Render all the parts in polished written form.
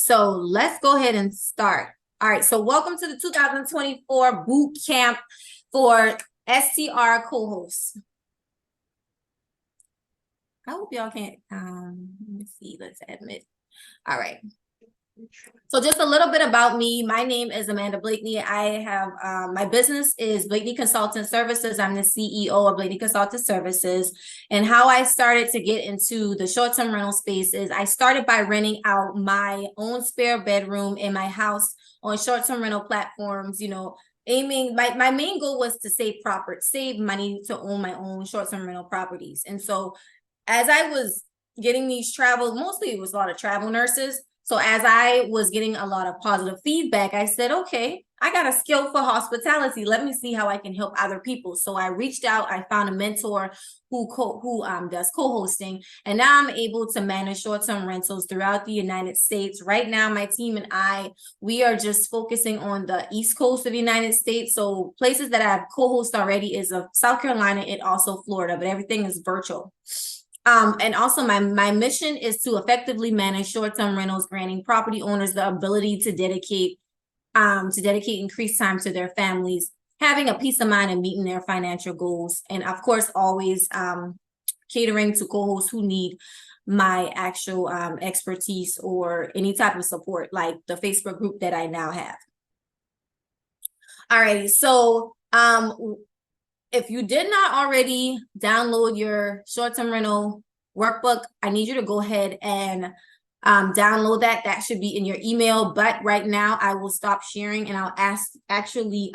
So let's go ahead and start. All right, so welcome to the 2024 boot camp for STR co-hosts. I hope y'all can't, let me see, let's admit. All right. So just a little bit about me. My name is Amanda Blakeney. I have, my business is Blakeney Consultant Services. I'm the CEO of Blakeney Consultant Services. And how I started to get into the short-term rental space is I started by renting out my own spare bedroom in my house on short-term rental platforms, aiming, my main goal was to save money to own my own short-term rental properties. And so as I was getting these mostly it was a lot of travel nurses. So as I was getting a lot of positive feedback, I said, okay, I got a skill for hospitality. Let me see how I can help other people. So I reached out, I found a mentor who does co-hosting, and now I'm able to manage short-term rentals throughout the United States. Right now, my team and we are just focusing on the East Coast of the United States. So places that I have co-host already is of South Carolina and also Florida, but everything is virtual. And also my mission is to effectively manage short-term rentals, granting property owners the ability to dedicate increased time to their families, having a peace of mind and meeting their financial goals. And of course, always catering to co-hosts who need my actual expertise or any type of support, like the Facebook group that I now have. All right, so if you did not already download your short-term rental workbook, I need you to go ahead and download that. That should be in your email. But right now, I will stop sharing and I'll actually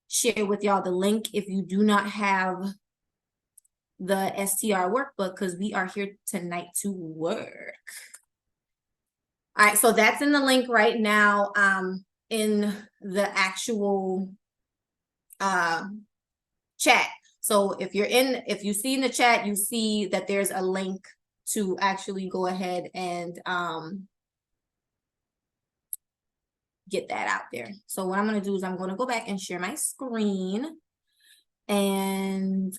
share with y'all the link if you do not have the STR workbook, because we are here tonight to work. All right, so that's in the link right now in the actual chat. So if you see in the chat, you see that there's a link to actually go ahead and get that out there. So what I'm going to do is I'm going to go back and share my screen, and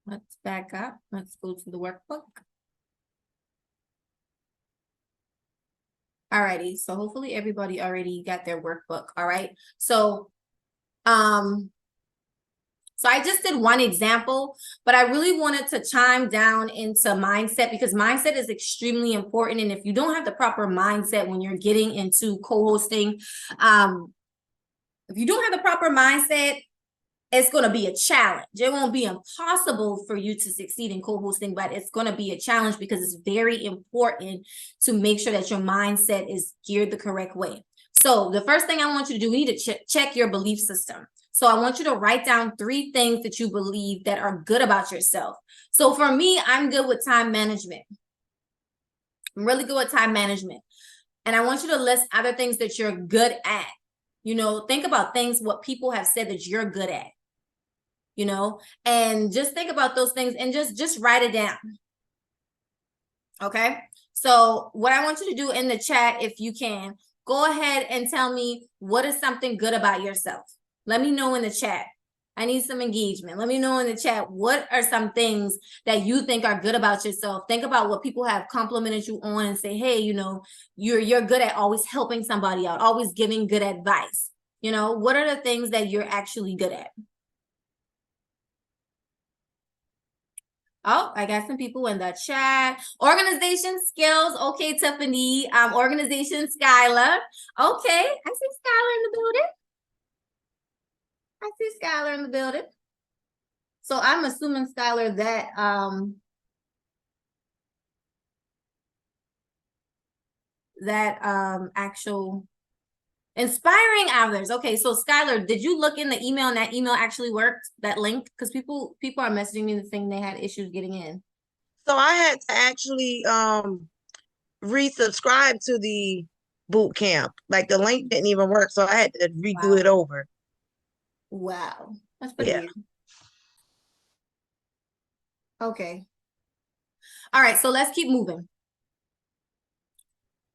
let's back up. Let's go to the workbook. Alrighty, so hopefully everybody already got their workbook. All right, so I just did one example, but I really wanted to chime down into mindset, because mindset is extremely important. And if you don't have the proper mindset when you're getting into co-hosting, if you don't have the proper mindset, it's going to be a challenge. It won't be impossible for you to succeed in co-hosting, but it's going to be a challenge because it's very important to make sure that your mindset is geared the correct way. So the first thing I want you to do, we need to check your belief system. So I want you to write down 3 things that you believe that are good about yourself. So for me, I'm good with time management. I'm really good with time management. And I want you to list other things that you're good at. Think about what people have said that you're good at. And just think about those things and just write it down. Okay. So what I want you to do in the chat, if you can, go ahead and tell me what is something good about yourself. Let me know in the chat. I need some engagement. Let me know in the chat, what are some things that you think are good about yourself? Think about what people have complimented you on and say, hey, you're good at always helping somebody out, always giving good advice. What are the things that you're actually good at? Oh, I got some people in the chat. Organization skills. Okay, Tiffany. Organization, Skylar. Okay, I see Skylar in the building. So I'm assuming, Skylar, that actual inspiring others. Okay, so Skylar, did you look in the email and that email actually worked, that link? Because people are messaging me saying they had issues getting in. So I had to actually resubscribe to the boot camp. Like the link didn't even work, so I had to redo it over. Wow, that's pretty weird. Okay. All right, so let's keep moving.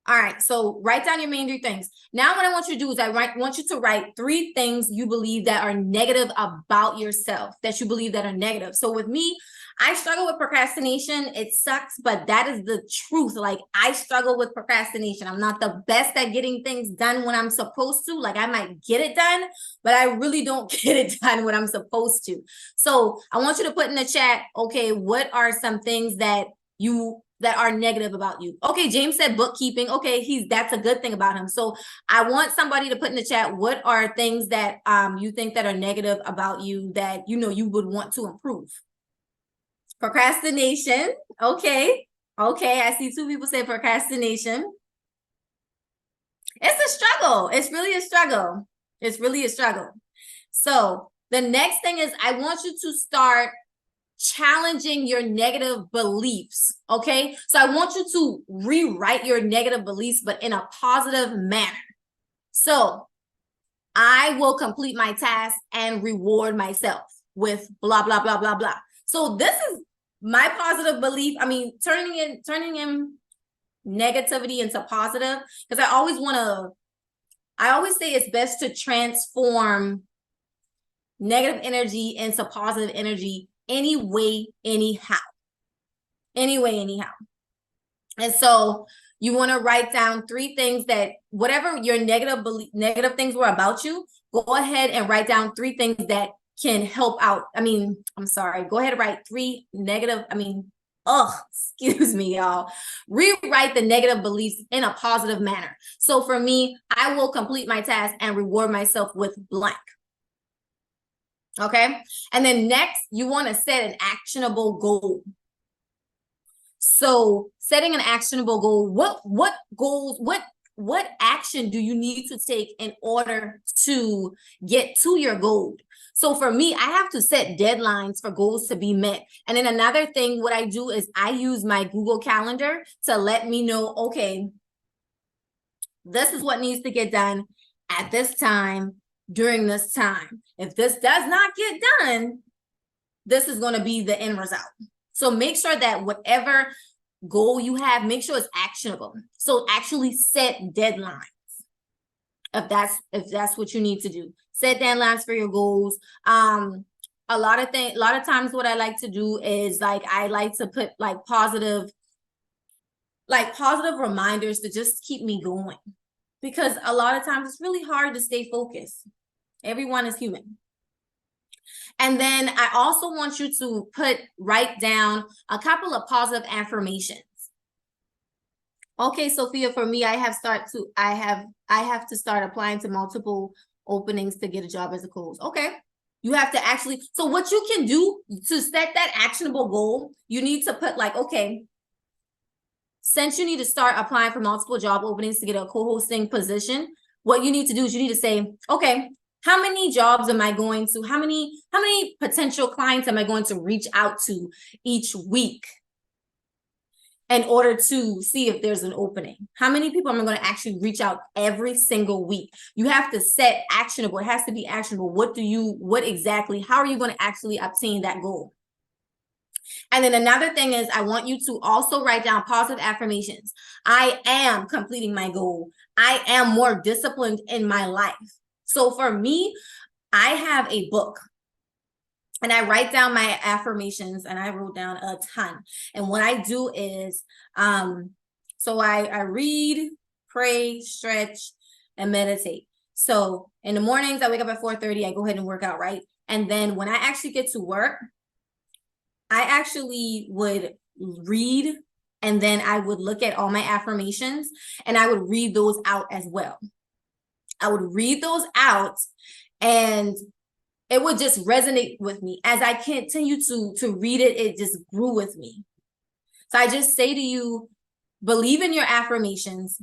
All right, so write down your main 3 things. Now what I want you to do is want you to write 3 things you believe that are negative about yourself, that you believe that are negative. So with me, I struggle with procrastination. It sucks, but that is the truth. Like, I struggle with procrastination. I'm not the best at getting things done when I'm supposed to. Like, I might get it done, but I really don't get it done when I'm supposed to. So I want you to put in the chat, okay, what are some things that are negative about you? Okay, James said bookkeeping. Okay, that's a good thing about him. So I want somebody to put in the chat, what are things that you think that are negative about you that you would want to improve? Procrastination. Okay, I see 2 people say procrastination. It's a struggle. It's really a struggle. It's really a struggle. So the next thing is, I want you to start challenging your negative beliefs. Okay, so I want you to rewrite your negative beliefs, but in a positive manner. So I will complete my task and reward myself with blah blah blah blah blah. So this is my positive belief. I mean, turning in negativity into positive, because I always say it's best to transform negative energy into positive energy anyway, anyhow. And so you want to write down 3 things that, whatever your negative things were about you, go ahead and write down 3 things that can help out. Go ahead and write 3 negative, excuse me, y'all. Rewrite the negative beliefs in a positive manner. So for me, I will complete my task and reward myself with blank. Okay. And then next, you want to set an actionable goal. So setting an actionable goal, what goals, what action do you need to take in order to get to your goal? So for me, I have to set deadlines for goals to be met. And then another thing, what I do is I use my Google Calendar to let me know, okay, this is what needs to get done at this time, during this time. If this does not get done, this is going to be the end result. So make sure that whatever goal you have, make sure it's actionable. So actually set deadlines. If that's what you need to do, set deadlines for your goals. A lot of times what I like to do is, like, I like to put positive reminders to just keep me going, because a lot of times it's really hard to stay focused. Everyone is human. And then I also want you to write down a couple of positive affirmations. Okay, Sophia, for me, I have to start applying to multiple openings to get a job as a co-host. Okay. You have to actually, so what you can do to set that actionable goal, you need to put okay, since you need to start applying for multiple job openings to get a co-hosting position, what you need to do is you need to say, okay, how many jobs am I going to, how many potential clients am I going to reach out to each week in order to see if there's an opening? How many people am I going to actually reach out every single week? You have to set actionable. It has to be actionable. How are you going to actually obtain that goal? And then another thing is, I want you to also write down positive affirmations. I am completing my goal. I am more disciplined in my life. So for me, I have a book and I write down my affirmations, and I wrote down a ton. And what I do is, so I read, pray, stretch, and meditate. So in the mornings, I wake up at 4:30, I go ahead and work out, right? And then when I actually get to work, I actually would read, and then I would look at all my affirmations, and I would read those out as well. I would read those out, and it would just resonate with me. As I continue to read it, it just grew with me. So I just say to you, believe in your affirmations,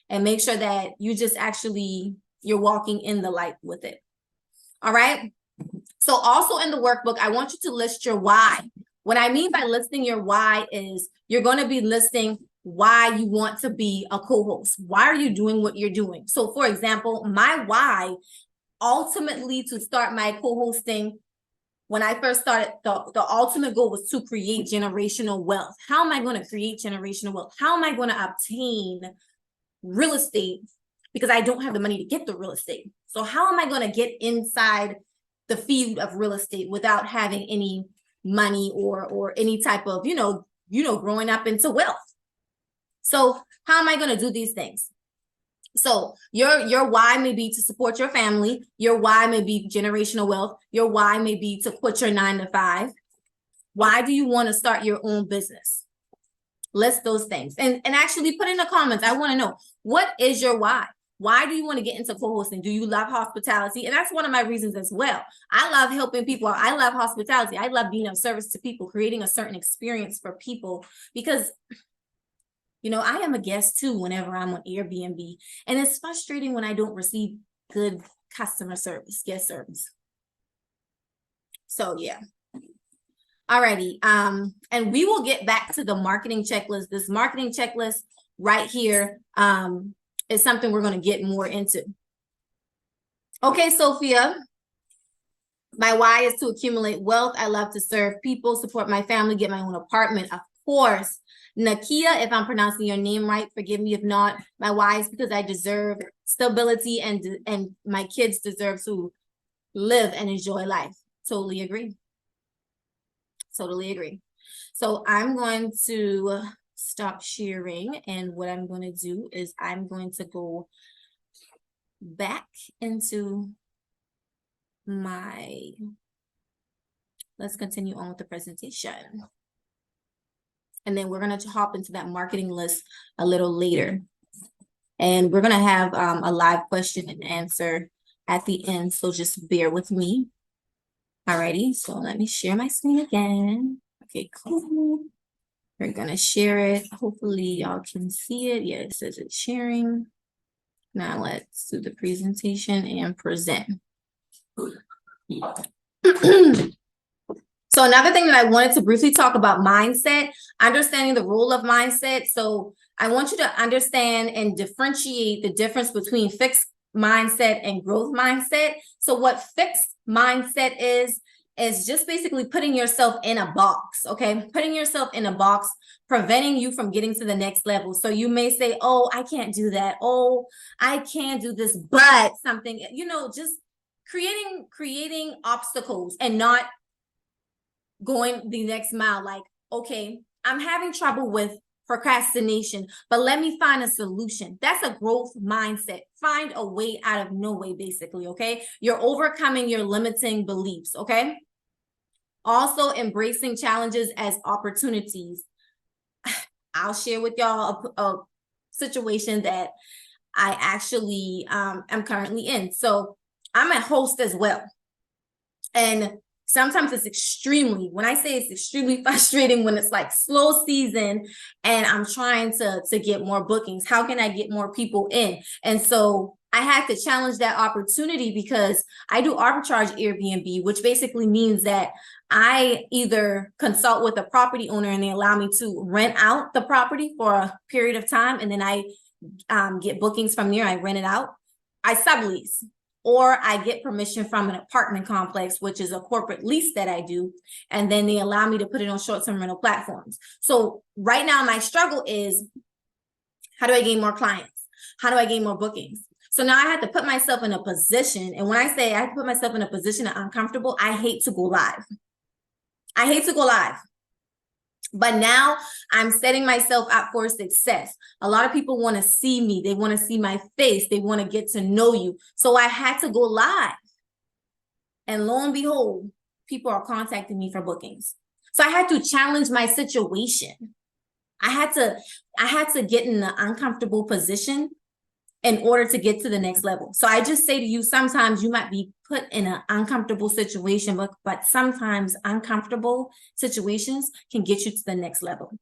and make sure that you're walking in the light with it. All right. So also in the workbook, I want you to list your why. What I mean by listing your why is you're going to be listing why you want to be a co-host. Why are you doing what you're doing? So for example, my why, ultimately, to start my co-hosting when I first started, the ultimate goal was to create generational wealth. How am I going to create generational wealth? How am I going to obtain real estate? Because I don't have the money to get the real estate. So how am I going to get inside the field of real estate without having any money or any type of, growing up into wealth? So how am I going to do these things? So your why may be to support your family. Your why may be generational wealth. Your why may be to quit your 9-to-5. Why do you want to start your own business? List those things and actually put in the comments. I want to know, what is your why? Why do you want to get into co-hosting? Do you love hospitality? And that's one of my reasons as well. I love helping people. I love hospitality. I love being of service to people, creating a certain experience for people, because I am a guest too whenever I'm on Airbnb. And it's frustrating when I don't receive good customer service, guest service. So yeah. Alrighty. And we will get back to the marketing checklist. This marketing checklist right here is something we're going to get more into. Okay, Sophia. My why is to accumulate wealth. I love to serve people, support my family, get my own apartment, of course. Nakia, if I'm pronouncing your name right, forgive me if not. My why is because I deserve stability and my kids deserve to live and enjoy life. Totally agree. Totally agree. So I'm going to stop sharing, and what I'm going to do is I'm going to go back into let's continue on with the presentation. And then we're going to hop into that marketing list a little later. And we're going to have a live question and answer at the end. So just bear with me. Alrighty, so let me share my screen again. Okay, cool. We're going to share it. Hopefully y'all can see it. Yeah, it says it's sharing. Now let's do the presentation and present. So another thing that I wanted to briefly talk about, mindset, understanding the role of mindset. So I want you to understand and differentiate the difference between fixed mindset and growth mindset. So what fixed mindset is just basically putting yourself in a box, okay? Putting yourself in a box, preventing you from getting to the next level. So you may say, oh, I can't do that. Oh, I can't do this, but something, just creating obstacles and not going the next mile. Like, okay, I'm having trouble with procrastination, but let me find a solution. That's a growth mindset. Find a way out of no way, basically, okay? You're overcoming your limiting beliefs, okay? Also, embracing challenges as opportunities. I'll share with y'all a situation that I actually am currently in. So I'm a host as well. And sometimes it's when I say it's extremely frustrating when it's like slow season and I'm trying to get more bookings. How can I get more people in? And so I had to challenge that opportunity because I do arbitrage Airbnb, which basically means that I either consult with a property owner and they allow me to rent out the property for a period of time. And then I get bookings from there. I rent it out. I sublease. Or I get permission from an apartment complex, which is a corporate lease that I do. And then they allow me to put it on short-term rental platforms. So right now my struggle is, how do I gain more clients? How do I gain more bookings? So now I had to put myself in a position. And when I say I have to put myself in a position that I'm uncomfortable, I hate to go live. I hate to go live. But now I'm setting myself up for success. A lot of people want to see me. They want to see my face. They want to get to know you. So I had to go live. And lo and behold, people are contacting me for bookings. So I had to challenge my situation. I had to get in an uncomfortable position in order to get to the next level. So I just say to you, sometimes you might be put in an uncomfortable situation, but sometimes uncomfortable situations can get you to the next level.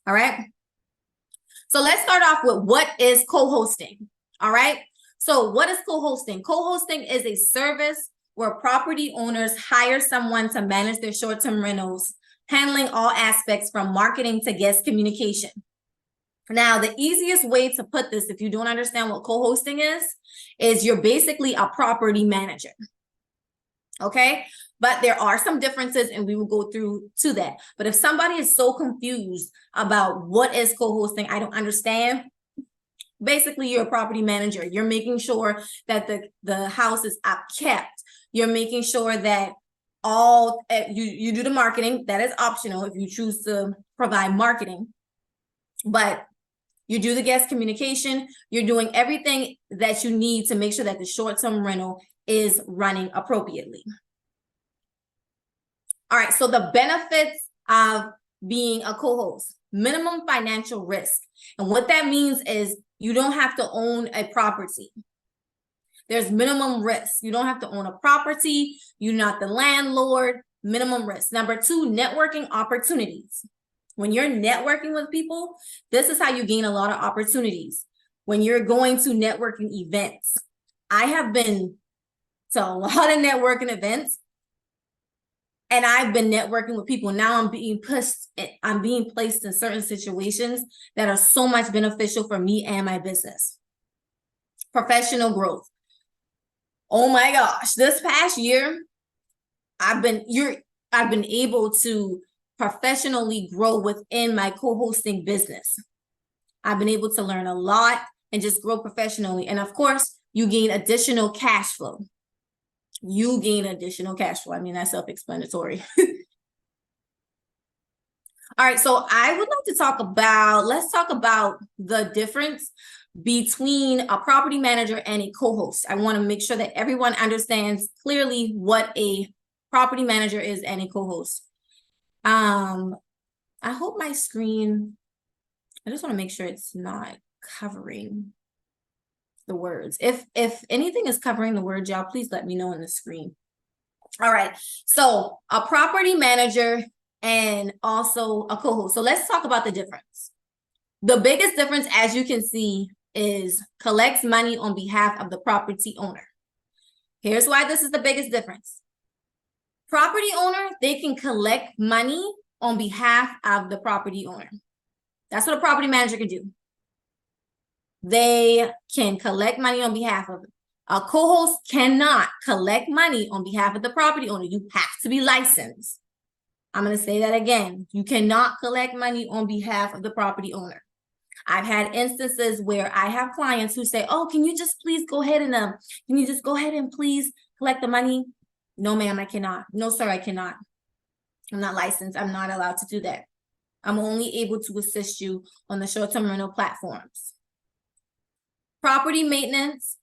All right. So let's start off with what is co-hosting. All right. So what is co-hosting? Co-hosting is a service where property owners hire someone to manage their short-term rentals, handling all aspects from marketing to guest communication. Now, the easiest way to put this, if you don't understand what co-hosting is you're basically a property manager. Okay? But there are some differences, and we will go through to that. But if somebody is so confused about what is co-hosting, I don't understand. Basically, you're a property manager. You're making sure that the house is kept. You're making sure that all you do the marketing. That is optional if you choose to provide marketing. But you do the guest communication. You're doing everything that you need to make sure that the short-term rental is running appropriately. All right, so the benefits of being a co-host: minimum financial risk. And what that means is you don't have to own a property. There's minimum risk. You don't have to own a property. You're not the landlord. Minimum risk. Number two, networking opportunities. When you're networking with people, this is how you gain a lot of opportunities. When you're going to networking events, I have been to a lot of networking events, and I've been networking with people. Now I'm being placed in certain situations that are so much beneficial for me and my business. Professional growth. Oh my gosh, this past year, I've been able to professionally grow within my co-hosting business. I've been able to learn a lot and just grow professionally. And of course, you gain additional cash flow. You gain additional cash flow. I mean, that's self-explanatory. All right, so I would like to let's talk about the difference between a property manager and a co-host. I want to make sure that everyone understands clearly what a property manager is and a co-host. I hope my screen, I just want to make sure it's not covering the words. If anything is covering the words, y'all, please let me know on the screen. All right, so a property manager and also a co-host. So let's talk about the difference. The biggest difference, as you can see, is collects money on behalf of the property owner. Here's why this is the biggest difference. Property owner, they can collect money on behalf of the property owner. That's what a property manager can do. They can collect money on behalf of it. A co-host cannot collect money on behalf of the property owner. You have to be licensed. I'm going to say that again. You cannot collect money on behalf of the property owner. I've had instances where I have clients who say, oh, can you just please go ahead and please collect the money? No, ma'am, I cannot. No, sir, I cannot. I'm not licensed. I'm not allowed to do that. I'm only able to assist you on the short-term rental platforms. Property maintenance,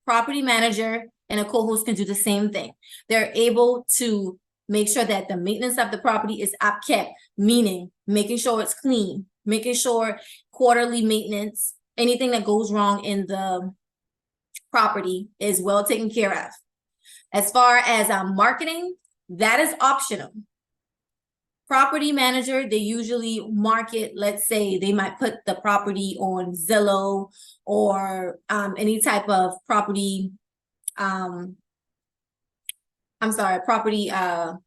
property manager, and a co-host can do the same thing. They're able to make sure that the maintenance of the property is upkept, meaning making sure it's clean, making sure quarterly maintenance, anything that goes wrong in the property is well taken care of. As far as marketing, that is optional. Property manager, they usually market, let's say they might put the property on Zillow or any type of property, property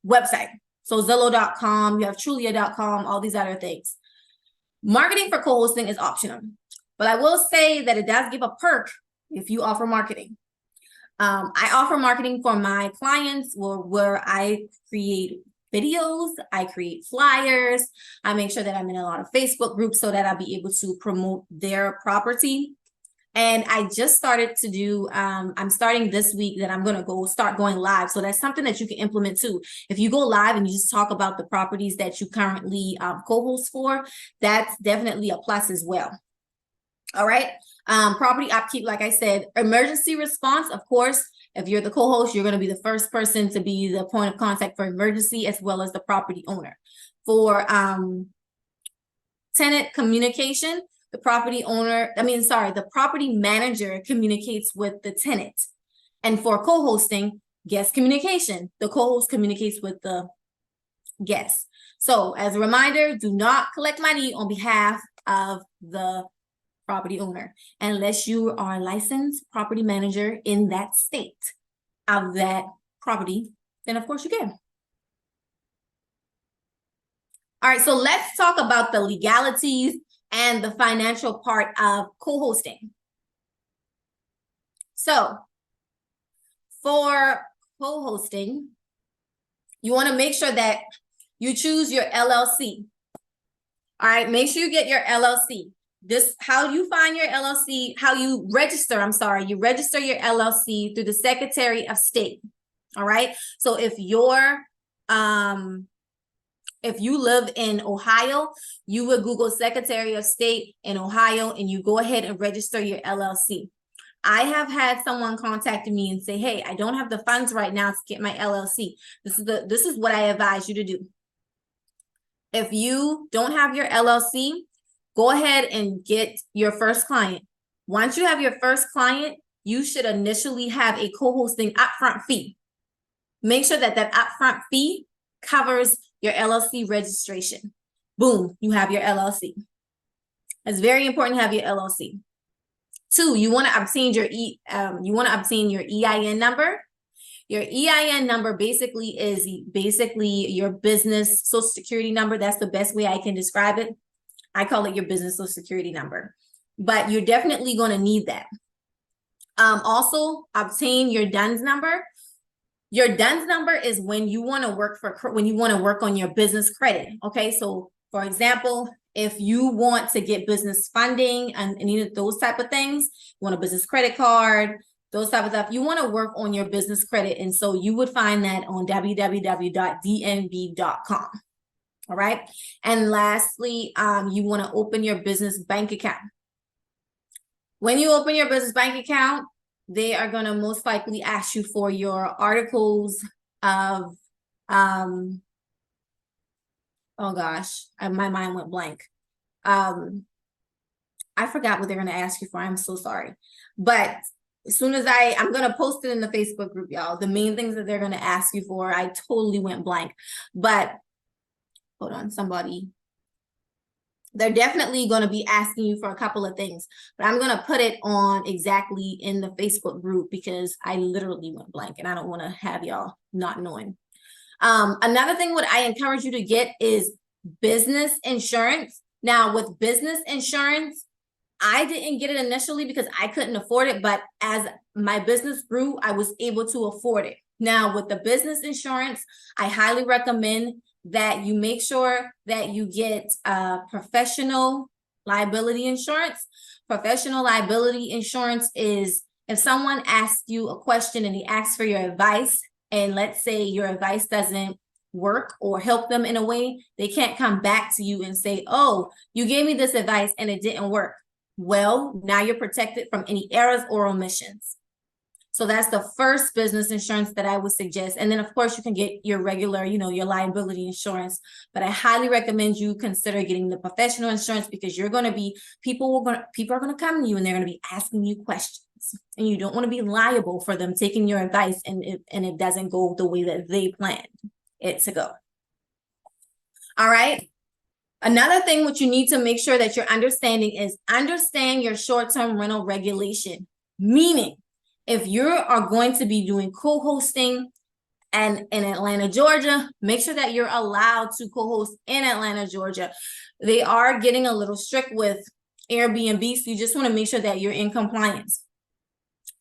website. So Zillow.com, you have Trulia.com, all these other things. Marketing for co-hosting is optional, but I will say that it does give a perk if you offer marketing. I offer marketing for my clients where I create videos, I create flyers, I make sure that I'm in a lot of Facebook groups so that I'll be able to promote their property. And I just started to do, I'm starting this week that I'm going to start going live. So that's something that you can implement too. If you go live and you just talk about the properties that you currently co-host for, that's definitely a plus as well. All right. Property upkeep, like I said, emergency response, of course, if you're the co-host, you're going to be the first person to be the point of contact for emergency as well as the property owner. For tenant communication, the property manager communicates with the tenant. And for co-hosting, guest communication, the co-host communicates with the guest. So as a reminder, do not collect money on behalf of the property owner unless you are a licensed property manager in that state of that property, then of course you can. All right, so let's talk about the legalities and the financial part of co-hosting. So for co-hosting, you want to make sure that you choose your LLC. All right, make sure you get your LLC. This, how you find your LLC, how you register, I'm sorry, you register your LLC through the Secretary of State. All right, so if you live in Ohio, you would Google Secretary of State in Ohio and you go ahead and register your LLC. I have had someone contact me and say, hey, I don't have the funds right now to get my LLC. This is what I advise you to do. If you don't have your LLC, go ahead and get your first client. Once you have your first client, you should initially have a co-hosting upfront fee. Make sure that that upfront fee covers your LLC registration. Boom, you have your LLC. It's very important to have your LLC. 2, you want to obtain your EIN number. Your EIN number basically is your business social security number. That's the best way I can describe it. I call it your business social security number, but you're definitely going to need that. Also obtain your DUNS number. Your DUNS number is when you want to work on your business credit. Okay, so for example, if you want to get business funding and any of those type of things, you want a business credit card, those type of stuff, you want to work on your business credit. And so you would find that on www.dnb.com. All right. And lastly, you want to open your business bank account. When you open your business bank account, they are going to most likely ask you for your articles of, oh gosh, my mind went blank. I forgot what they're going to ask you for. I'm so sorry. But as soon as I'm going to post it in the Facebook group, y'all, the main things that they're going to ask you for, I totally went blank. But hold on, somebody. They're definitely going to be asking you for a couple of things, but I'm going to put it on exactly in the Facebook group because I literally went blank and I don't want to have y'all not knowing. Another thing what I encourage you to get is business insurance. Now with business insurance, I didn't get it initially because I couldn't afford it, but as my business grew, I was able to afford it. Now with the business insurance, I highly recommend that you make sure that you get professional liability insurance. Professional liability insurance is if someone asks you a question and they ask for your advice, and let's say your advice doesn't work or help them in a way, they can't come back to you and say, oh, you gave me this advice and it didn't work. Well, now you're protected from any errors or omissions. So that's the first business insurance that I would suggest. And then of course you can get your regular, your liability insurance, but I highly recommend you consider getting the professional insurance because you're going to be, people are going to come to you and they're going to be asking you questions and you don't want to be liable for them taking your advice and it doesn't go the way that they planned it to go. All right. Another thing what you need to make sure that you're understanding is understand your short-term rental regulation, meaning if you are going to be doing co-hosting and in Atlanta, Georgia, make sure that you're allowed to co-host in Atlanta, Georgia. They are getting a little strict with Airbnb, so you just want to make sure that you're in compliance.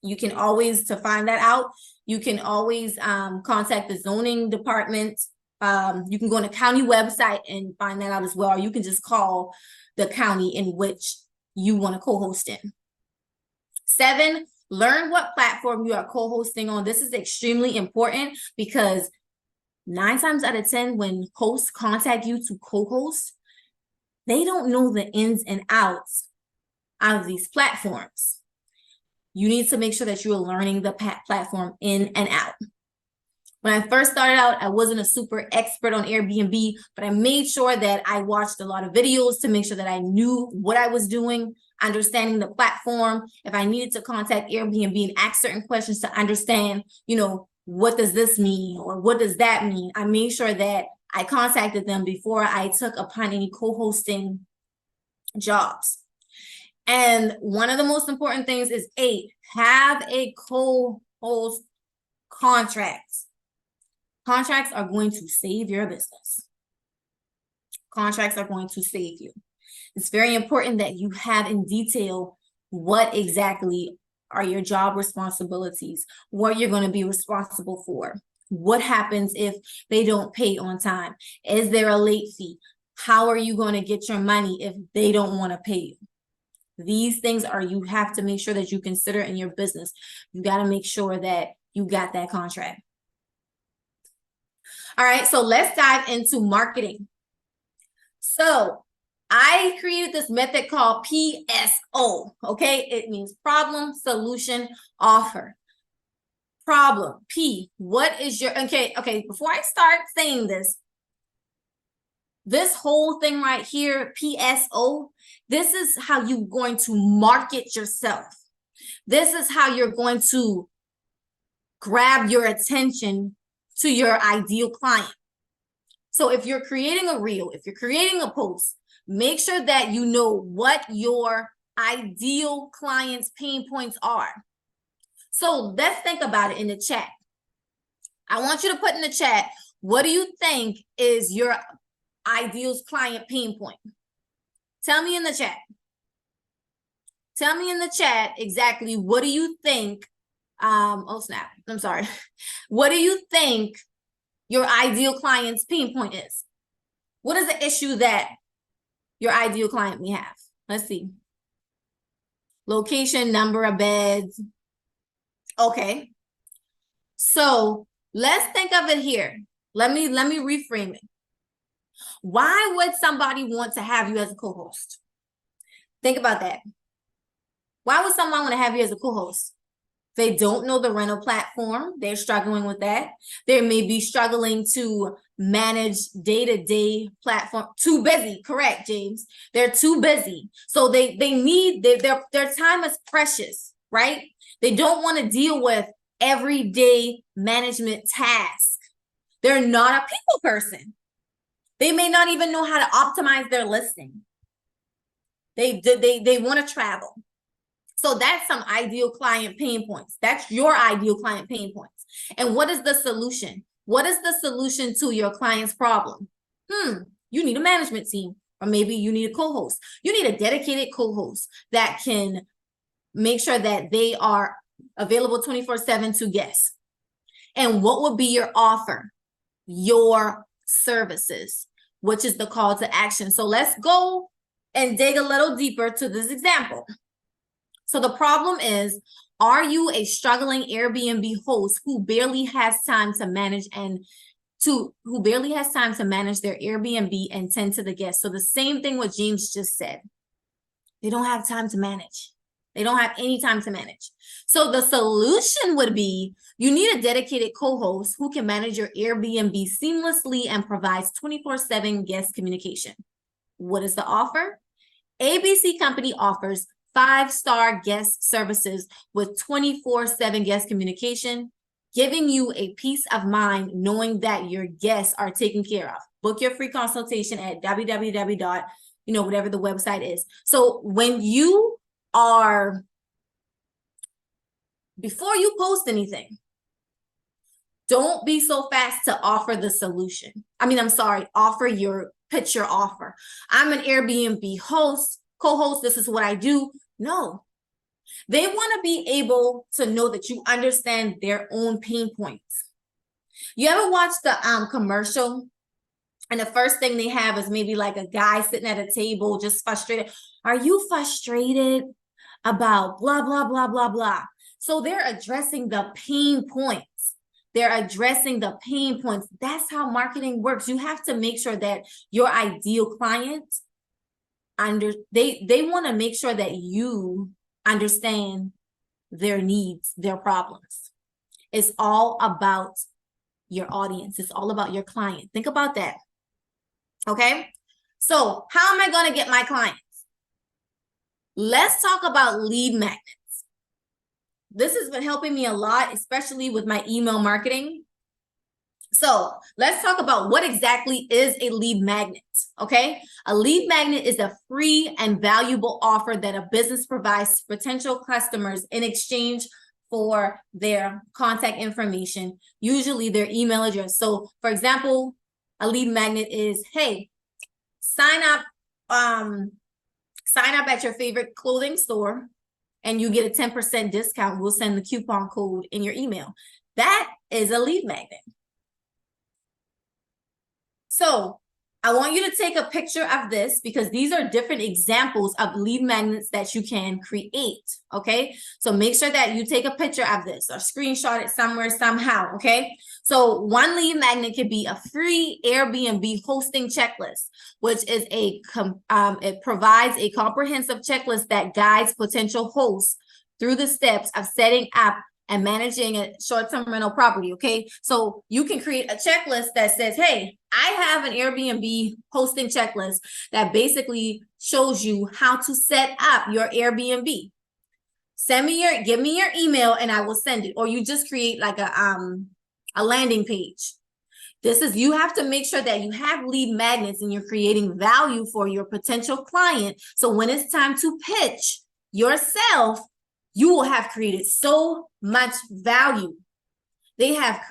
You can always, to find that out, you can always contact the zoning department. You can go on the county website and find that out as well. Or you can just call the county in which you want to co-host in. 7, learn what platform you are co-hosting on. This is extremely important because 9 times out of 10, when hosts contact you to co-host, they don't know the ins and outs of these platforms. You need to make sure that you are learning the platform in and out. When I first started out, I wasn't a super expert on Airbnb, but I made sure that I watched a lot of videos to make sure that I knew what I was doing, understanding the platform. If I needed to contact Airbnb and ask certain questions to understand, what does this mean or what does that mean? I made sure that I contacted them before I took upon any co-hosting jobs. And one of the most important things is 8, have a co-host contract. Contracts are going to save your business. Contracts are going to save you. It's very important that you have in detail what exactly are your job responsibilities, what you're going to be responsible for. What happens if they don't pay on time? Is there a late fee? How are you going to get your money if they don't want to pay you? These things are, you have to make sure that you consider in your business. You got to make sure that you got that contract. All right, so let's dive into marketing. So I created this method called PSO, okay? It means problem, solution, offer. Problem, P, what is your, okay, before I start saying this whole thing right here, PSO, this is how you're going to market yourself. This is how you're going to grab your attention to your ideal client. So if you're creating a reel, if you're creating a post, make sure that you know what your ideal client's pain points are. So let's think about it in the chat. I want you to put in the chat, what do you think is your ideal client pain point? Tell me in the chat. Tell me in the chat exactly what do you think, oh snap, I'm sorry. What do you think your ideal client's pain point is? What is the issue that your ideal client may have? Let's see. Location, number of beds. Okay. So let's think of it here. Let me reframe it. Why would somebody want to have you as a co-host? Think about that. Why would someone want to have you as a co-host? They don't know the rental platform. They're struggling with that. They may be struggling to manage day-to-day platform. Too busy, correct, James? They're too busy. So they need, their time is precious, right? They don't want to deal with everyday management tasks. They're not a people person. They may not even know how to optimize their listing. They want to travel. So that's some ideal client pain points. That's your ideal client pain points. And what is the solution? What is the solution to your client's problem? You need a management team, or maybe you need a co-host. You need a dedicated co-host that can make sure that they are available 24/7 to guests. And what would be your offer? Your services, which is the call to action. So let's go and dig a little deeper to this example. So the problem is, are you a struggling Airbnb host who barely has time to manage their Airbnb and tend to the guests? So the same thing what James just said. They don't have time to manage. They don't have any time to manage. So the solution would be, you need a dedicated co-host who can manage your Airbnb seamlessly and provides 24/7 guest communication. What is the offer? ABC Company offers 5-star guest services with 24/7 guest communication, giving you a peace of mind knowing that your guests are taken care of. Book your free consultation at www. Whatever the website is. So when you are, before you post anything, don't be so fast to offer the solution. Offer your pitch, your offer. I'm an Airbnb host, co-host, this is what I do. No, they want to be able to know that you understand their own pain points. You ever watch the commercial, and the first thing they have is maybe like a guy sitting at a table just frustrated. Are you frustrated about blah, blah, blah, blah, blah? So they're addressing the pain points. They're addressing the pain points. That's how marketing works. You have to make sure that your ideal client, they want to make sure that you understand their needs, their problems. It's all about your audience. It's all about your client. Think about that. Okay? So how am I going to get my clients? Let's talk about lead magnets. This has been helping me a lot, especially with my email marketing. So let's talk about what exactly is a lead magnet, okay? A lead magnet is a free and valuable offer that a business provides to potential customers in exchange for their contact information, usually their email address. So for example, a lead magnet is, hey, sign up at your favorite clothing store and you get a 10% discount. We'll send the coupon code in your email. That is a lead magnet. So I want you to take a picture of this because these are different examples of lead magnets that you can create, okay? So make sure that you take a picture of this or screenshot it somewhere, somehow, okay? So one lead magnet could be a free Airbnb hosting checklist, which is it provides a comprehensive checklist that guides potential hosts through the steps of setting up and managing a short-term rental property, okay? So you can create a checklist that says, hey, I have an Airbnb hosting checklist that basically shows you how to set up your Airbnb. Give me your email and I will send it. Or you just create like a landing page. You have to make sure that you have lead magnets and you're creating value for your potential client. So when it's time to pitch yourself, you will have created so much value. You have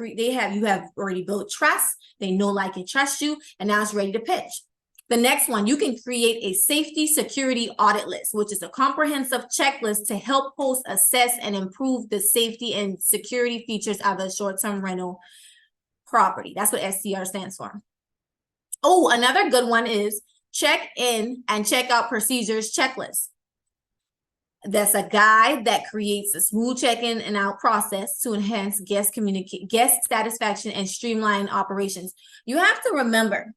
already built trust. They know, like, and trust you, and now it's ready to pitch. The next one, you can create a safety security audit list, which is a comprehensive checklist to help hosts assess and improve the safety and security features of a short-term rental property. That's what STR stands for. Oh, another good one is check in and check out procedures checklist. That's a guide that creates a smooth check-in and out process to enhance guest satisfaction and streamline operations. You have to remember,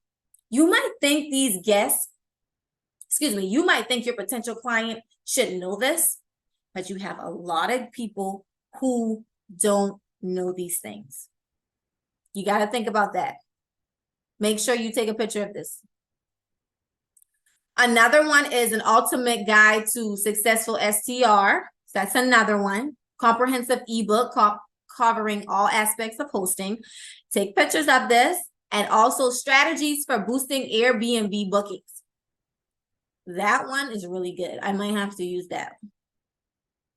you might think you might think your potential client should know this, but you have a lot of people who don't know these things. You got to think about that. Make sure you take a picture of this. Another one is an ultimate guide to successful STR. So that's another one. Comprehensive ebook covering all aspects of hosting. Take pictures of this, and also strategies for boosting Airbnb bookings. That one is really good. I might have to use that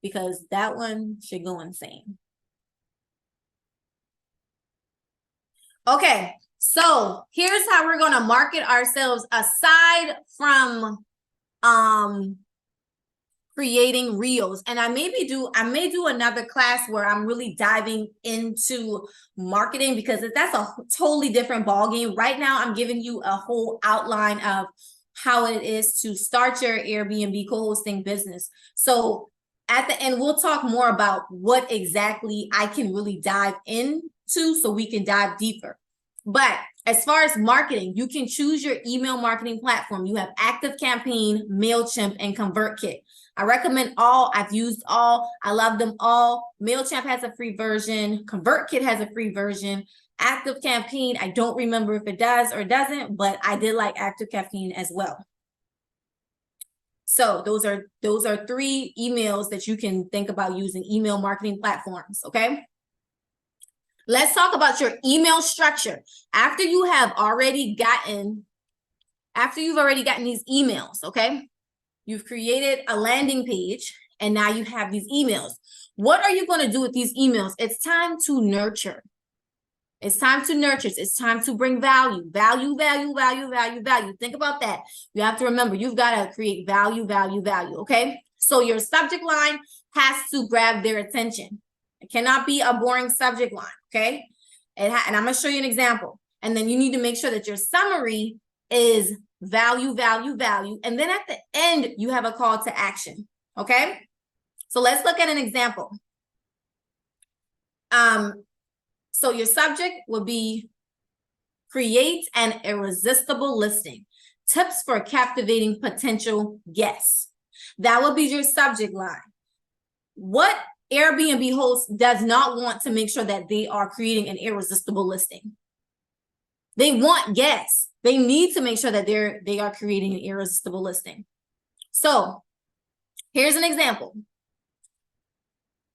because that one should go insane. Okay. So here's how we're going to market ourselves aside from creating reels. And I may do another class where I'm really diving into marketing because that's a totally different ballgame. Right now, I'm giving you a whole outline of how it is to start your Airbnb co-hosting business. So at the end, we'll talk more about what exactly I can really dive into so we can dive deeper. But as far as marketing, you can choose your email marketing platform. You have ActiveCampaign, MailChimp, and ConvertKit. I recommend all. I've used all. I love them all. MailChimp has a free version. ConvertKit has a free version. ActiveCampaign, I don't remember if it does or doesn't, but I did like ActiveCampaign as well. So those are 3 emails that you can think about using, email marketing platforms, okay? Let's talk about your email structure. After you've already gotten these emails, okay? You've created a landing page and now you have these emails. What are you going to do with these emails? It's time to nurture. It's time to nurture. It's time to bring value. Value. Think about that. You have to remember, you've got to create value, okay? So your subject line has to grab their attention. It cannot be a boring subject line, okay? And I'm going to show you an example. And then you need to make sure that your summary is value. And then at the end, you have a call to action, okay? So let's look at an example. So your subject will be create an irresistible listing. Tips for captivating potential guests. That will be your subject line. What Airbnb host does not want to make sure that they are creating an irresistible listing? They want guests. They need to make sure that they are creating an irresistible listing. So here's an example.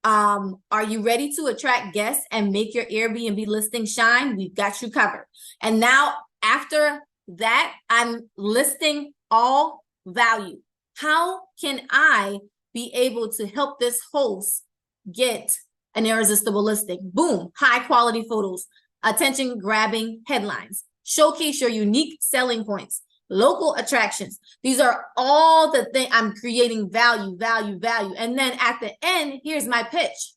Are you ready to attract guests and make your Airbnb listing shine? We've got you covered. And now after that, I'm listing all value. How can I be able to help this host get an irresistible listing? Boom, high quality photos, attention grabbing headlines, showcase your unique selling points, local attractions. These are all the things. I'm creating value. And then at the end, here's my pitch.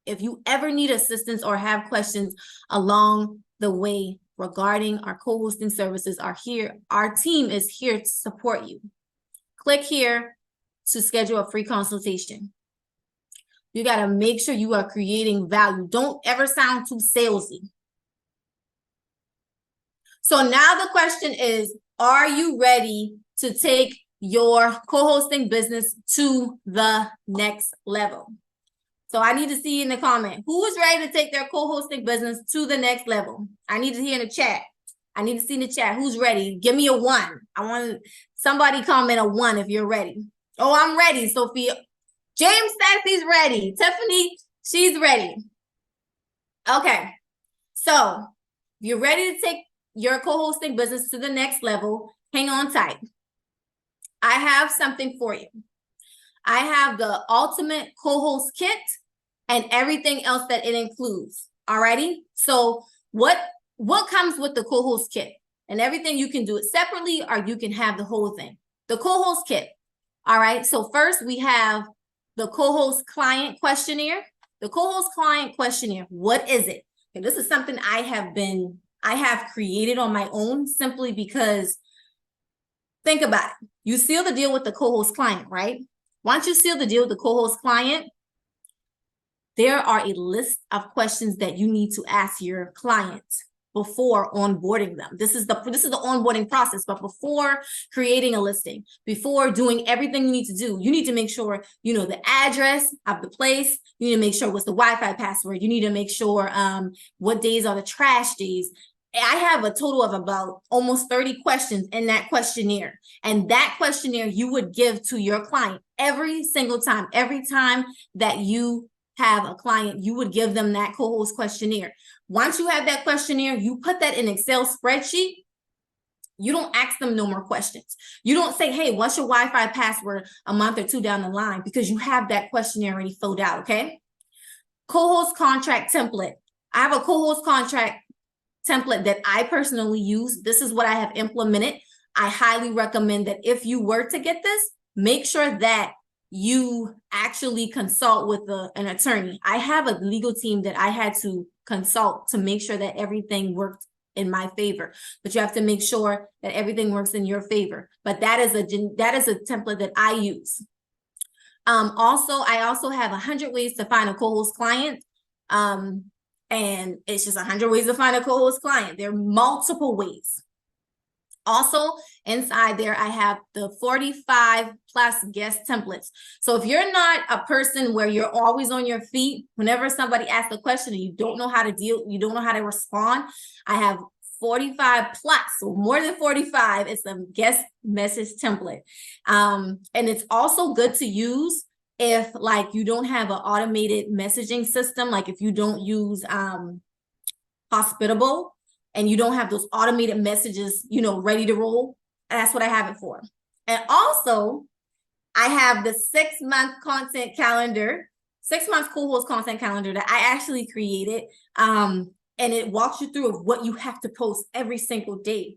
If you ever need assistance or have questions along the way, regarding our co-hosting services are here. Our team is here to support you. Click here to schedule a free consultation. You got to make sure you are creating value. Don't ever sound too salesy. So now the question is, are you ready to take your co-hosting business to the next level? So I need to see in the comment, who is ready to take their co-hosting business to the next level? I need to hear in the chat. I need to see in the chat who's ready. Give me a 1. I want somebody comment a 1 if you're ready. Oh, I'm ready, Sophia. James says he's ready. Tiffany, she's ready. Okay. So if you're ready to take your co-hosting business to the next level, hang on tight. I have something for you. I have the ultimate co-host kit and everything else that it includes. Alrighty. So what comes with the co-host kit? And everything, you can do it separately or you can have the whole thing. The co-host kit. All right. So first we have the co-host client questionnaire. The co-host client questionnaire. What is it? And this is something I have created on my own simply because think about it. You seal the deal with the co-host client, right? Once you seal the deal with the co-host client, there are a list of questions that you need to ask your clients before onboarding them. This is the onboarding process, but before creating a listing, before doing everything you need to do, you need to make sure you know the address of the place. You need to make sure what's the Wi-Fi password. You need to make sure what days are the trash days. I have a total of about almost 30 questions in that questionnaire. And that questionnaire you would give to your client every single time. Every time that you have a client, you would give them that co-host questionnaire. Once you have that questionnaire, you put that in Excel spreadsheet. You don't ask them no more questions. You don't say, hey, what's your Wi-Fi password a month or 2 down the line? Because you have that questionnaire already filled out, okay? Co-host contract template. I have a co-host contract template that I personally use. This is what I have implemented. I highly recommend that if you were to get this, make sure that you actually consult with an attorney. I have a legal team that I had to consult to make sure that everything worked in my favor, but you have to make sure that everything works in your favor. But that is a template that I use. I also have 100 ways to find a co-host client. And it's just 100 ways to find a co-host client. There are multiple ways. Also, inside there, I have the 45 plus guest templates. So if you're not a person where you're always on your feet, whenever somebody asks a question and you don't know how to respond, I have 45 plus, so more than 45. It's a guest message template. And it's also good to use if like you don't have an automated messaging system, like if you don't use Hospitable and you don't have those automated messages, ready to roll, that's what I have it for. And also I have the 6-month content calendar, 6 months co-host content calendar that I actually created. And it walks you through of what you have to post every single day.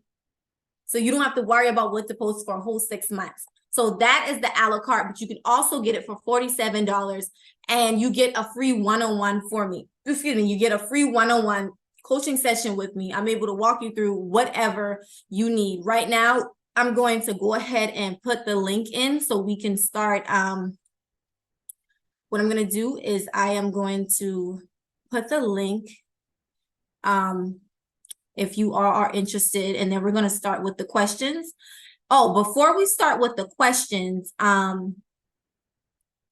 So you don't have to worry about what to post for a whole 6 months. So that is the a la carte, but you can also get it for $47 and you get a free one-on-one for me. Excuse me, you get a free one-on-one coaching session with me. I'm able to walk you through whatever you need. Right now, I'm going to go ahead and put the link in so we can start. What I'm going to do is I am going to put the link if you are interested, and then we're going to start with the questions. Oh, before we start with the questions, let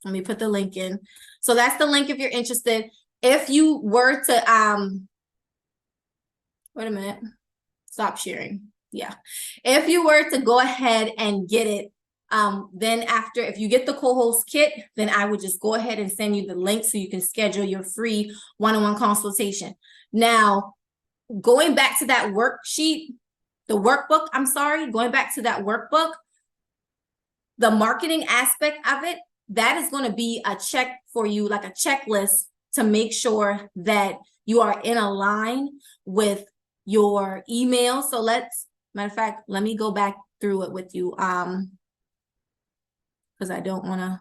me put the link in. So that's the link if you're interested. If you were to, wait a minute, stop sharing. Yeah. If you were to go ahead and get it, then after, if you get the co-host kit, then I would just go ahead and send you the link so you can schedule your free one-on-one consultation. Now, going back to that worksheet, going back to that workbook, the marketing aspect of it, that is going to be a check for you, like a checklist to make sure that you are in a line with your email. So matter of fact, let me go back through it with you. Because I don't want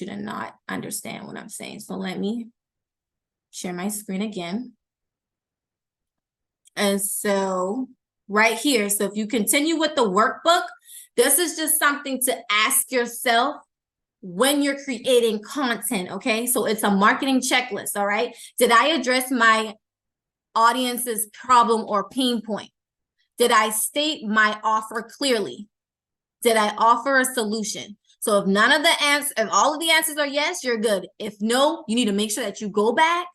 you to not understand what I'm saying. So let me share my screen again. And so right here, so if you continue with the workbook, this is just something to ask yourself when you're creating content, okay? So it's a marketing checklist, all right? Did I address my audience's problem or pain point? Did I state my offer clearly? Did I offer a solution? So if none of the answers, if all of the answers are yes, you're good. If no, you need to make sure that you go back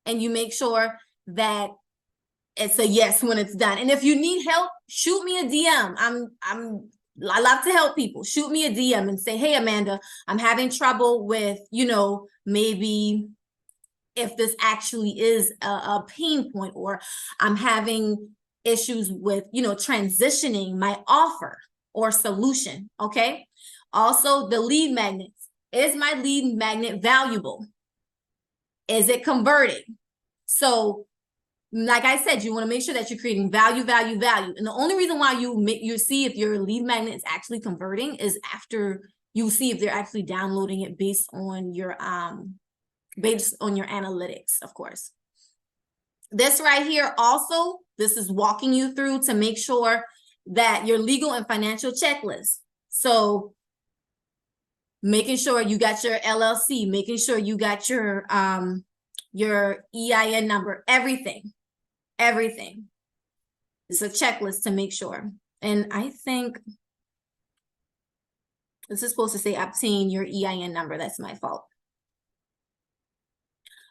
and you make sure that it's a yes when it's done. And if you need help, shoot me a DM. I love to help people. Shoot me a DM and say, hey, Amanda, I'm having trouble with, maybe if this actually is a pain point, or I'm having issues with, transitioning my offer or solution. Okay. Also, the lead magnets. Is my lead magnet valuable? Is it converting? So, like I said, you want to make sure that you're creating value, value, value. And the only reason why you see if your lead magnet is actually converting is after you see if they're actually downloading it based on your analytics, of course. This right here also, this is walking you through to make sure that your legal and financial checklist. So making sure you got your LLC, making sure you got your EIN number, everything. It's a checklist to make sure. And I think this is supposed to say obtain your EIN number. That's my fault.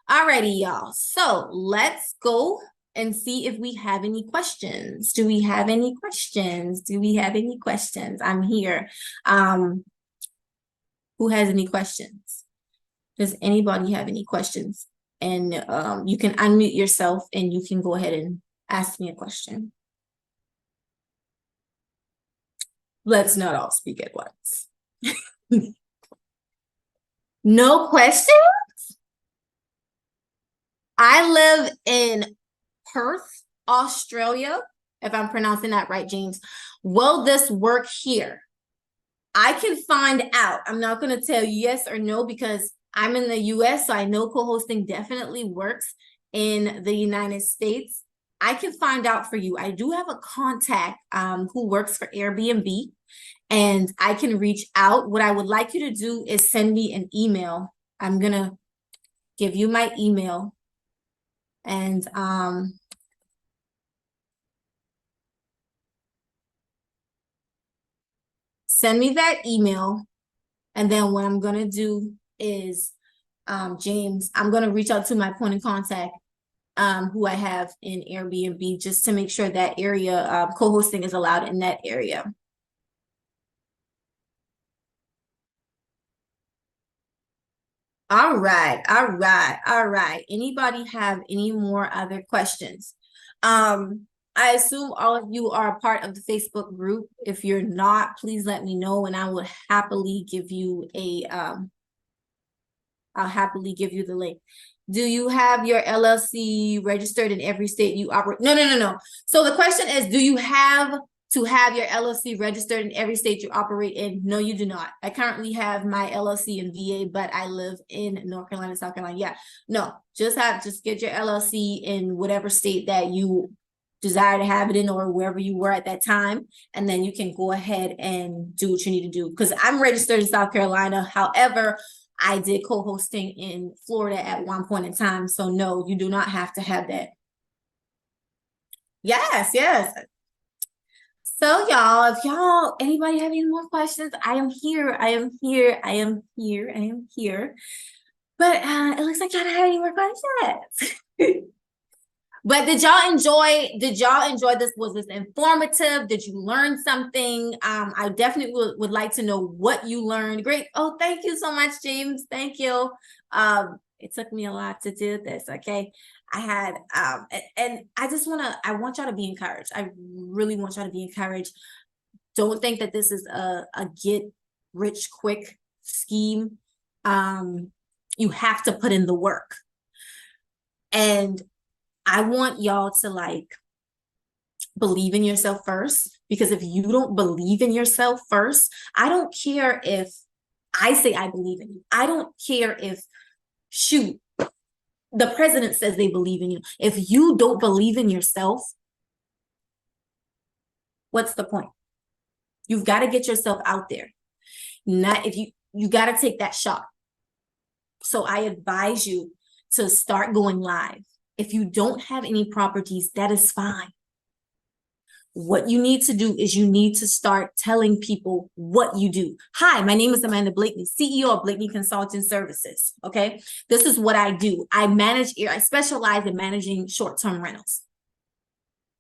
Alrighty, y'all. So let's go and see if we have any questions. Do we have any questions? I'm here. Who has any questions? Does anybody have any questions? And you can unmute yourself and you can go ahead and ask me a question. Let's not all speak at once. No questions? I live in Perth, Australia, if I'm pronouncing that right, James. Will this work here? I can find out. I'm not going to tell you yes or no because I'm in the US, so I know co-hosting definitely works in the United States. I can find out for you. I do have a contact who works for Airbnb, and I can reach out. What I would like you to do is send me an email. I'm going to give you my email. And send me that email. And then what I'm going to do is, James, I'm going to reach out to my point of contact who I have in Airbnb just to make sure that area co-hosting is allowed in that area. All right. Anybody have any more other questions? I assume all of you are a part of the Facebook group. If you're not, please let me know and I will happily give you I'll happily give you the link. Do you have your LLC registered in every state you operate? No. So the question is, do you have to have your LLC registered in every state you operate in? No, you do not. I currently have my LLC in VA, but I live in North Carolina, South Carolina. Yeah, no, just get your LLC in whatever state that you desire to have it in or wherever you were at that time. And then you can go ahead and do what you need to do. Because I'm registered in South Carolina. However, I did co-hosting in Florida at one point in time. So no, you do not have to have that. Yes. So y'all, if anybody have any more questions, I am here. But it looks like y'all don't have any more questions. But did y'all enjoy this? Was this informative? Did you learn something? I definitely would like to know what you learned. Great. Oh, thank you so much, James. Thank you. It took me a lot to do this. Okay. I had and I want y'all to be encouraged. I really want y'all to be encouraged. Don't think that this is a get rich quick scheme. You have to put in the work. And I want y'all to believe in yourself first, because if you don't believe in yourself first, I don't care if I say I believe in you. I don't care if, shoot, the president says they believe in you. If you don't believe in yourself, what's the point? You've got to get yourself out there. Not if you got to take that shot. So I advise you to start going live. If you don't have any properties, that is fine. What you need to do is you need to start telling people what you do. Hi, my name is Amanda Blakeney, CEO of Blakeney Consulting Services. Okay, this is what I do. I specialize in managing short-term rentals.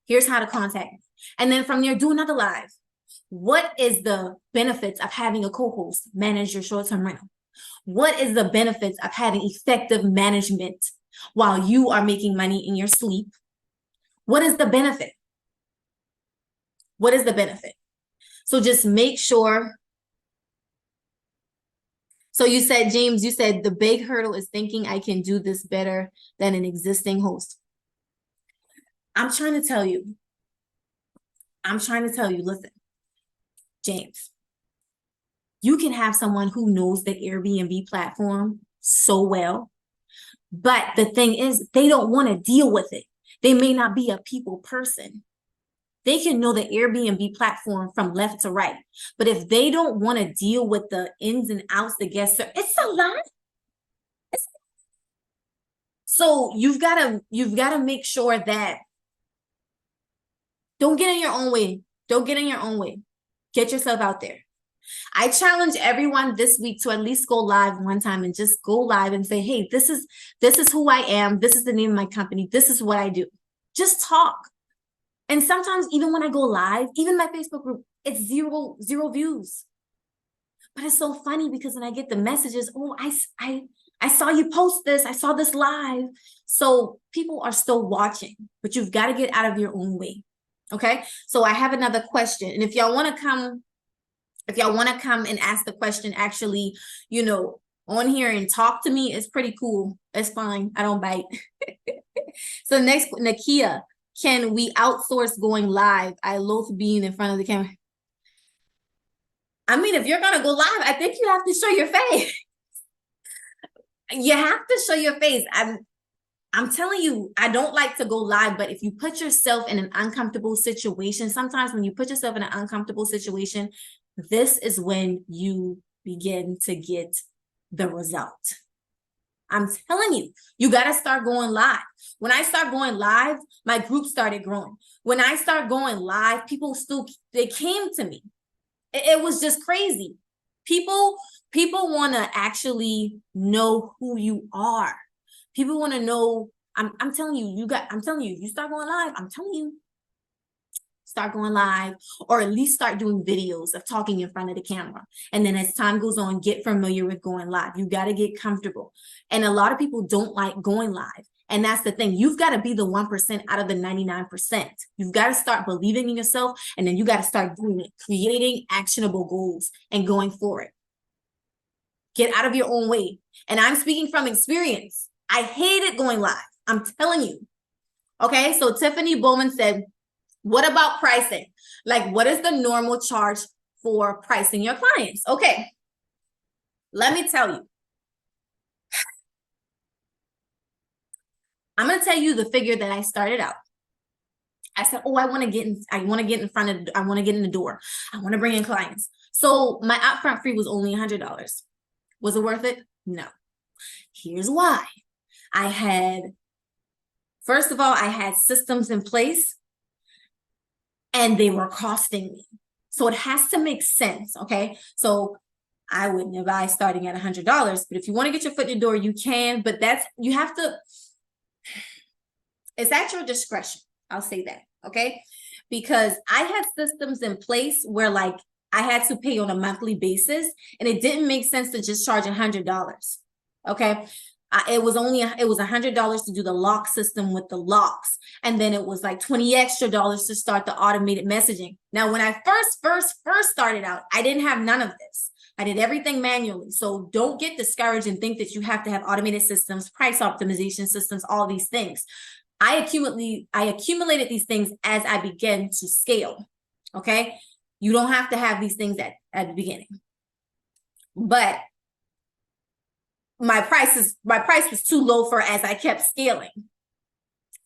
Here's how to contact me. And then from there, do another live. What is the benefits of having a co-host manage your short-term rental? What is the benefits of having effective management while you are making money in your sleep? What is the benefit? What is the benefit? So just make sure. So you said, James, you said the big hurdle is thinking I can do this better than an existing host. I'm trying to tell you, listen, James, you can have someone who knows the Airbnb platform so well, but the thing is, they don't want to deal with it. They may not be a people person. They can know the Airbnb platform from left to right. But if they don't want to deal with the ins and outs, it's a lot. So you've got to make sure that don't get in your own way. Don't get in your own way. Get yourself out there. I challenge everyone this week to at least go live one time and just go live and say, hey, this is who I am. This is the name of my company. This is what I do. Just talk. And sometimes even when I go live, even my Facebook group, it's zero views. But it's so funny because when I get the messages, oh, I saw you post this. I saw this live. So people are still watching, but you've got to get out of your own way. Okay. So I have another question. And if y'all want to come and ask the question, actually, on here and talk to me, it's pretty cool. It's fine. I don't bite. So next, Nakia, can we outsource going live? I loathe being in front of the camera. I mean, if you're going to go live, I think you have to show your face. You have to show your face. I'm telling you, I don't like to go live, but if you put yourself in an uncomfortable situation, sometimes when you put yourself in an uncomfortable situation, this is when you begin to get the result. I'm telling you, you got to start going live. When I start going live, my group started growing. When I start going live, they came to me. It was just crazy. People want to actually know who you are. People want to know, I'm telling you, you start going live, I'm telling you, start going live, or at least start doing videos of talking in front of the camera. And then as time goes on, get familiar with going live. You got to get comfortable. And a lot of people don't like going live. And that's the thing. You've got to be the 1% out of the 99%. You've got to start believing in yourself. And then you got to start doing it, creating actionable goals and going for it. Get out of your own way. And I'm speaking from experience. I hated going live. I'm telling you. Okay. So Tiffany Bowman said, what about pricing? Like, what is the normal charge for pricing your clients? Okay. Let me tell you. I'm going to tell you the figure that I started out. I said, oh, I want to get in the door. I want to bring in clients. So my upfront fee was only $100. Was it worth it? No. Here's why. First of all, I had systems in place and they were costing me. So it has to make sense. Okay. So I wouldn't advise starting at $100, but if you want to get your foot in the door, you can, but it's at your discretion. I'll say that. Okay. Because I had systems in place where I had to pay on a monthly basis and it didn't make sense to just charge $100. Okay. It was $100 to do the lock system with the locks. And then it was like $20 extra to start the automated messaging. Now, when I first started out, I didn't have none of this. I did everything manually. So don't get discouraged and think that you have to have automated systems, price optimization systems, all these things. I accumulated these things as I began to scale. Okay. You don't have to have these things at the beginning. But my price was too low for as I kept scaling.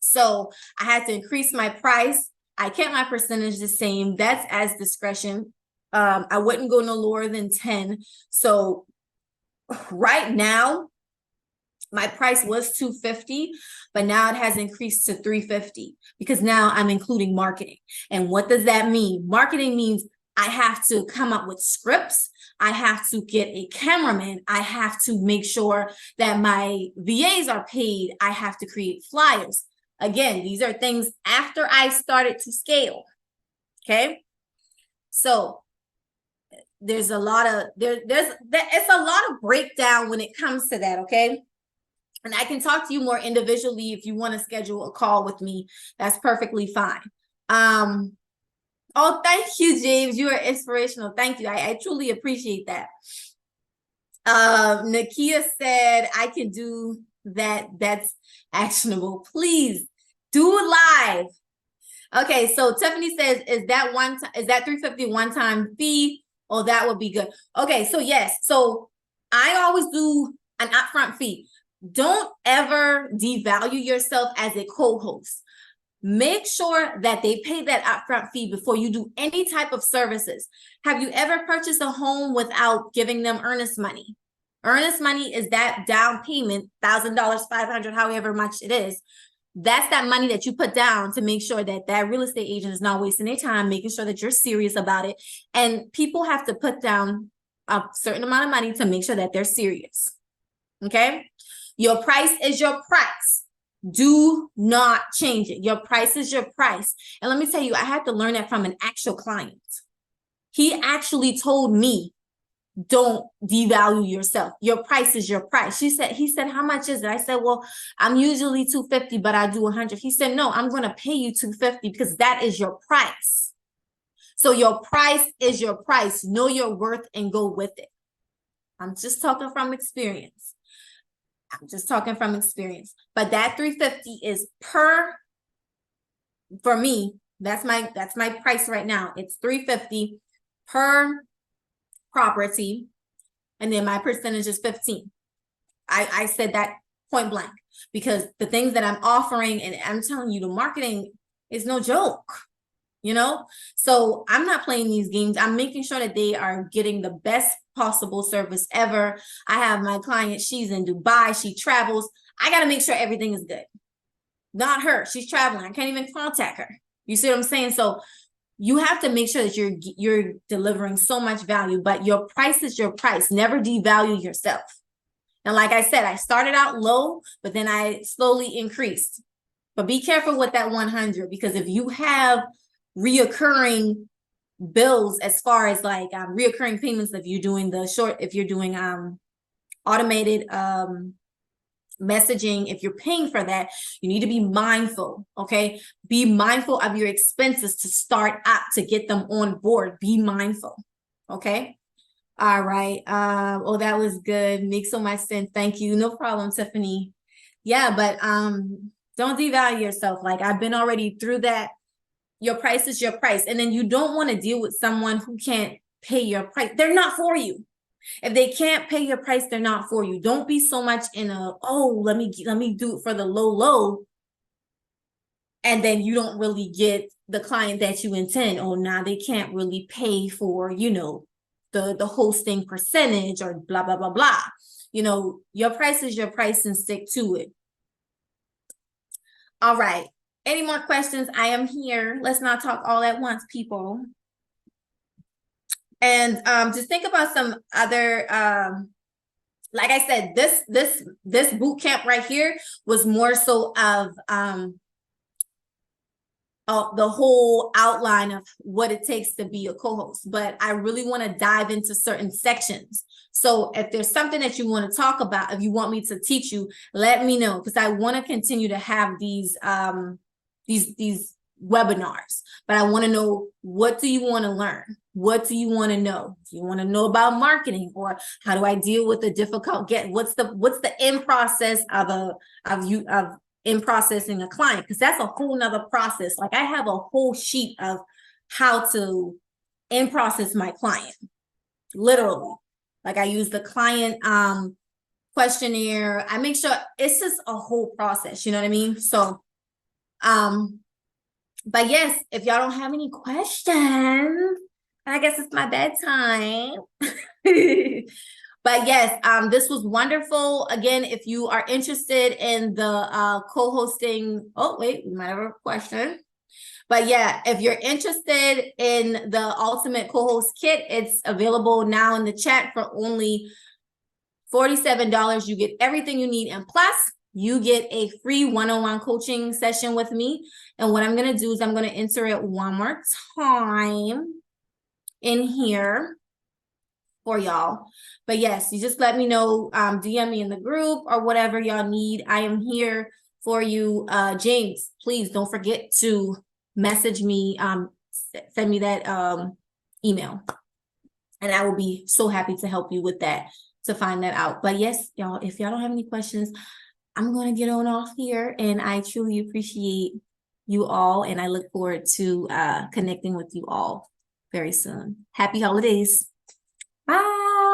So I had to increase my price. I kept my percentage the same. That's as discretion. I wouldn't go no lower than 10. So right now, my price was $250, but now it has increased to $350 because now I'm including marketing. And what does that mean? Marketing means I have to come up with scripts. I have to get a cameraman. I have to make sure that my VAs are paid. I have to create flyers. Again, these are things after I started to scale. Okay. So there's a lot of it's a lot of breakdown when it comes to that. Okay. And I can talk to you more individually if you want to schedule a call with me. That's perfectly fine. Oh, thank you, James. You are inspirational. Thank you. I truly appreciate that. Nakia said, I can do that. That's actionable. Please do it live. Okay, so Tiffany says, is that 350 one-time fee? Oh, that would be good. Okay, so yes. So I always do an upfront fee. Don't ever devalue yourself as a co-host. Make sure that they pay that upfront fee before you do any type of services. Have you ever purchased a home without giving them earnest money? Earnest money is that down payment, $1,000, $500, however much it is. That's that money that you put down to make sure that that real estate agent is not wasting their time, making sure that you're serious about it. And people have to put down a certain amount of money to make sure that they're serious. Okay? Your price is your price. Do not change it. Your price is your price. And let me tell you, I had to learn that from an actual client. He actually told me, don't devalue yourself. Your price is your price. He said, how much is it? I said, well, I'm usually $250, but I do 100. He said, no, I'm going to pay you $250 because that is your price. So your price is your price. Know your worth and go with it. I'm just talking from experience. But that 350 is for me, that's my price right now. It's 350 per property. And then my percentage is 15. I said that point blank because the things that I'm offering, and I'm telling you, the marketing is no joke, So I'm not playing these games. I'm making sure that they are getting the best possible service ever. I have my client, she's in Dubai, she travels. I got to make sure everything is good. Not her, she's traveling. I can't even contact her. You see what I'm saying? So you have to make sure that you're delivering so much value, but your price is your price. Never devalue yourself. And like I said, I started out low, but then I slowly increased. But be careful with that 100, because if you have reoccurring bills as far as like reoccurring payments, if you're doing automated messaging, if you're paying for that, you need to be mindful. Okay, be mindful of your expenses to start up, to get them on board. Be mindful. Okay, all right. Oh, that was good. Makes so much sense. Thank you. No problem, Tiffany. Yeah, but don't devalue yourself. Like, I've been already through that. Your price is your price. And then you don't want to deal with someone who can't pay your price. They're not for you. If they can't pay your price, they're not for you. Don't be so much in let me do it for the low. And then you don't really get the client that you intend. Oh, now they can't really pay for, the hosting percentage or blah, blah, blah, blah. Your price is your price and stick to it. All right. Any more questions? I am here. Let's not talk all at once, people. And just think about some other, like I said, this boot camp right here was more so of the whole outline of what it takes to be a co-host. But I really want to dive into certain sections. So if there's something that you want to talk about, if you want me to teach you, let me know, because I want to continue to have these webinars. But I want to know, what do you want to learn? What do you want to know? Do you want to know about marketing, or how do I deal with the difficult what's the end process of in processing a client? Because that's a whole nother process. Like, I have a whole sheet of how to in process my client, literally. Like, I use the client questionnaire. I make sure it's just a whole process. You know what I mean? So But yes, if y'all don't have any questions, I guess it's my bedtime. But yes, this was wonderful. Again, if you are interested in the co-hosting, oh wait, we might have a question. But yeah, if you're interested in the ultimate co-host kit, it's available now in the chat for only $47. You get everything you need, and plus you get a free one-on-one coaching session with me. And what I'm going to do is I'm going to enter it one more time in here for y'all. But yes, you just let me know, DM me in the group or whatever y'all need. I am here for you. James, please don't forget to message me, send me that email, and I will be so happy to help you with that, to find that out. But yes, y'all, if y'all don't have any questions, I'm going to get on off here, and I truly appreciate you all, and I look forward to connecting with you all very soon. Happy holidays. Bye.